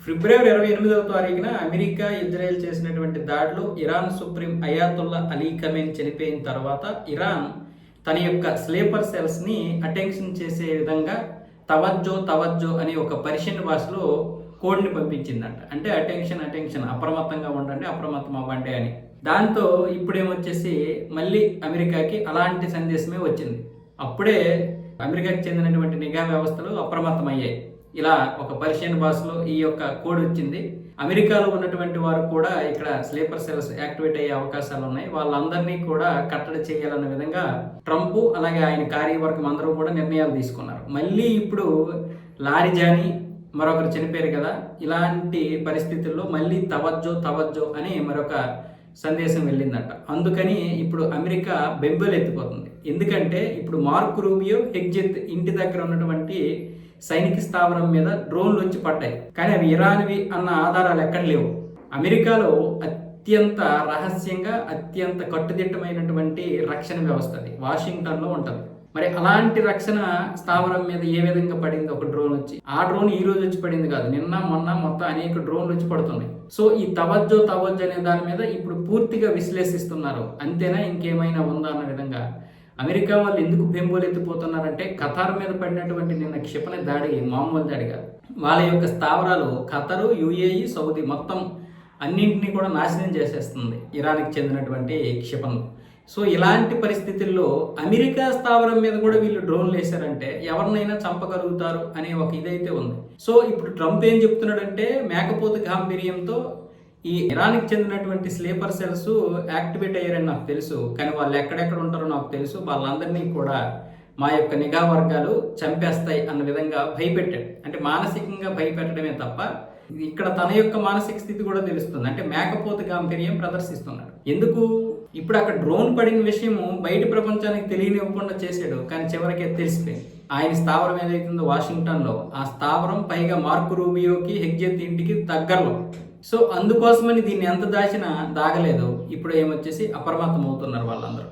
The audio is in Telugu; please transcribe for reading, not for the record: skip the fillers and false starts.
ఫిబ్రవరి 28వ తారీఖున అమెరికా, ఇజ్రాయెల్ చేసినటువంటి దాడిలో ఇరాన్ సుప్రీం అయాతుల్లా అలీ ఖమేని చనిపోయిన తర్వాత ఇరాన్ తన యొక్క స్లీపర్ సెల్స్ని అటెన్షన్ చేసే విధంగా తవజ్జో తవజ్జో అనే ఒక పర్షియన్ భాషలో కోడ్ని పంపించిందంట. అంటే అటెన్షన్ అప్రమత్తంగా ఉండండి, అప్రమత్తం అవ్వండి అని. దాంతో ఇప్పుడేమొచ్చేసి మళ్ళీ అమెరికాకి అలాంటి సందేశమే వచ్చింది. అప్పుడే అమెరికాకి చెందినటువంటి నిఘా వ్యవస్థలు అప్రమత్తమయ్యాయి. ఇలా ఒక పర్షియన్ భాషలో ఈ యొక్క కోడ్ వచ్చింది. అమెరికాలో ఉన్నటువంటి వారు కూడా ఇక్కడ స్లీపర్ సెల్స్ యాక్టివేట్ అయ్యే అవకాశాలు ఉన్నాయి. వాళ్ళందరినీ కూడా కట్టడి చేయాలన్న విధంగా ట్రంప్ అలాగే ఆయన కార్యవర్గం అందరూ కూడా నిర్ణయాలు తీసుకున్నారు. మళ్ళీ ఇప్పుడు లారిజాని మరొకరు చనిపోయారు కదా, ఇలాంటి పరిస్థితుల్లో మళ్ళీ తవజ్జో అని మరొక సందేశం వెళ్ళిందట. అందుకని ఇప్పుడు అమెరికా బెంబేలు ఎత్తిపోతుంది. ఎందుకంటే ఇప్పుడు మార్క్ రూబియో హెగ్జెత్ ఇంటి దగ్గర ఉన్నటువంటి సైనిక స్థావరం మీద డ్రోన్లు వచ్చి పడ్డాయి, కానీ అవి ఇరాన్వి అన్న ఆధారాలు ఎక్కడ లేవు. అమెరికాలో అత్యంత రహస్యంగా అత్యంత కట్టుదిట్టమైనటువంటి రక్షణ వ్యవస్థ అది వాషింగ్టన్లో ఉంటుంది. మరి అలాంటి రక్షణ స్థావరం మీద ఏ విధంగా పడింది ఒక డ్రోన్ వచ్చి? ఆ డ్రోన్ ఈ రోజు వచ్చి పడింది కాదు, నిన్న మొన్న మొత్తం అనేక డ్రోన్లు వచ్చి పడుతున్నాయి. సో ఈ తవజ్జో అనే దాని మీద ఇప్పుడు పూర్తిగా విశ్లేషిస్తున్నారు. అంతేనా ఇంకేమైనా ఉందా అన్న విధంగా. అమెరికా వాళ్ళు ఎందుకు బెంబోలు ఎత్తిపోతున్నారంటే ఖతార్ మీద పడినటువంటి నిన్న క్షిపణి దాడి మామూలు దాడి కాదు. వాళ్ళ యొక్క స్థావరాలు ఖతరు, యుఏఈ, సౌదీ మొత్తం అన్నింటినీ కూడా నాశనం చేసేస్తుంది ఇరాన్కి చెందినటువంటి క్షిపణులు. సో ఇలాంటి పరిస్థితుల్లో అమెరికా స్థావరం మీద కూడా వీళ్ళు డ్రోన్లు వేశారంటే ఎవరినైనా చంపగలుగుతారు అనే ఒక ఇదైతే ఉంది. సో ఇప్పుడు ట్రంప్ ఏం చెప్తున్నాడంటే మేకపోతు గాంభీర్యంతో ఈ ఇరాన్కి చెందినటువంటి స్లీపర్ సెల్స్ యాక్టివేట్ అయ్యారని నాకు తెలుసు, కానీ వాళ్ళు ఎక్కడెక్కడ ఉంటారో నాకు తెలుసు, వాళ్ళందరినీ కూడా మా యొక్క నిఘా వర్గాలు చంపేస్తాయి అన్న విధంగా భయపెట్టాడు. అంటే మానసికంగా భయపెట్టడమే తప్ప ఇక్కడ తన యొక్క మానసిక స్థితి కూడా తెలుస్తుంది. అంటే మేకపోతు గాంభీర్యం ప్రదర్శిస్తున్నాడు. ఎందుకు? ఇప్పుడు అక్కడ డ్రోన్ పడిన విషయము బయట ప్రపంచానికి తెలియనివ్వకుండా చేశాడు, కానీ చివరికి తెలిసిపోయింది. ఆయన స్థావరం ఏదైతుందో వాషింగ్టన్లో, ఆ స్థావరం పైగా మార్క్ రూబియోకి హెగ్జెత్ ఇంటికి దగ్గరలో. సో అందుకోసమని దీన్ని ఎంత దాచినా దాగలేదు. ఇప్పుడు ఏమొచ్చేసి అప్రమత్తం అవుతున్నారు వాళ్ళందరూ.